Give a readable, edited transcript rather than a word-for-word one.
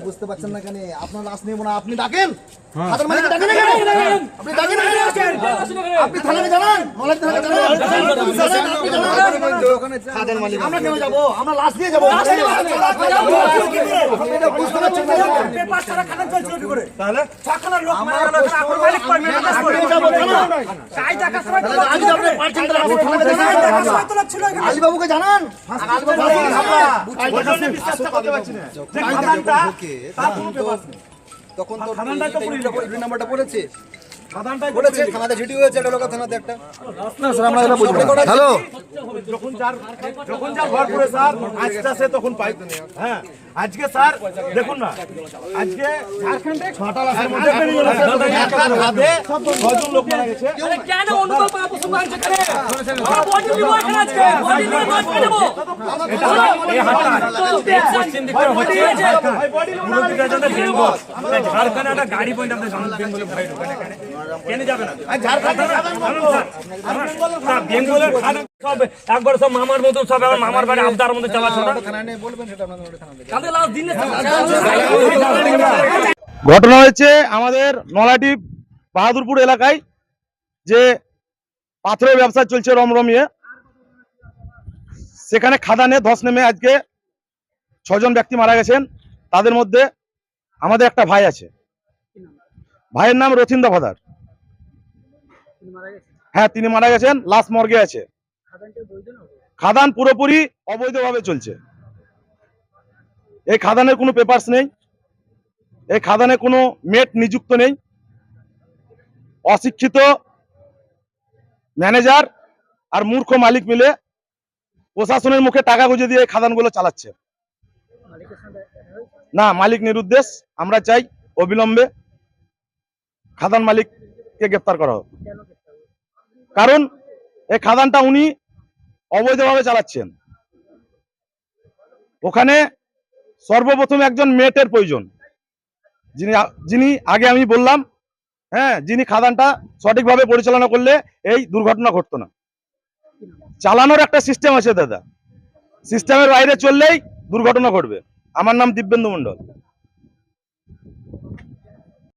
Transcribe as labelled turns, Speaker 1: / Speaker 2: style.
Speaker 1: বুঝতে পারছেন না কেন আপনার লাশ নেব না আপনি ডাকেন আপনি থানাকে জানান আমরা কেন যাবো আমরা লাশ নিয়ে যাবো বুঝতে পারছেন আলীবাবুকে জানান তখন তো নাম্বারটা পড়েছে থানাতে ছুটি হয়েছে থানাতে একটা হ্যালো
Speaker 2: যখন যা ঘর করে স্যার আজটা সে তখন পাই হ্যাঁ আজকে স্যার দেখুন না আজকে ঝাড়খণ্ডে 6টা লাশের মধ্যে ছজন লোক মারা গেছে
Speaker 3: কেন অনুভব পাওয়া পছন্দ হচ্ছে কেন আমরা বডি নিব এখানে আজকে বডি নিয়ে কাজ করব
Speaker 2: এই হাটটা পশ্চিম দিকে হচ্ছে পুরো দিকে যাতে বেঙ্গল ঝাড়খণ্ডে একটা গাড়ি পয়েন্ট আপনি জানেন বেঙ্গলে ভাই ঢোকানে কেন যাবে না ঝাড়খণ্ডে বেঙ্গলের খানা সব একবার সব মামার মতো সব আমার মামার বাড়ি আবদার মতো চালাচ্ছে
Speaker 4: ঘটনা হয়েছে আমাদের নলাটি বাহাদুরপুর এলাকায় যে পাথরের ব্যবসা চলছে রমরমিয়ে সেখানে খাদানে ধস নেমে আজকে 6 জন ব্যক্তি মারা গেছেন। তাদের মধ্যে আমাদের একটা ভাই আছে, ভাইয়ের নাম রথিন দফাদার। হ্যাঁ তিনি মারা গেছেন, লাশ মর্গে আছে। খাদান পুরোপুরি অবৈধভাবে চলছে। এই খাদানের কোনো পেপারস নেই, এই খাদানে কোনো মেট নিযুক্ত নেই। অশিক্ষিত ম্যানেজার আর মূর্খ মালিক মিলে প্রশাসনের মুখে টাকা গুঁজে দিয়ে এই খাদানগুলো চালাচ্ছে। না, মালিক নিরুদ্দেশ। আমরা চাই অবিলম্বে খাদান মালিককে গ্রেফতার করা হোক, কারণ এই খাদানটা উনি অবৈধভাবে চালাচ্ছেন। ওখানে সর্বপ্রথম একজন মেটের প্রয়োজন, যিনি আগে আমি বললাম, হ্যাঁ, যিনি খাদানটা সঠিকভাবে পরিচালনা করলে এই দুর্ঘটনা ঘটতো না। চালানোর একটা সিস্টেম আছে দাদা, সিস্টেমের বাইরে চললেই দুর্ঘটনা ঘটবে। আমার নাম দিব্যেন্দু মন্ডল।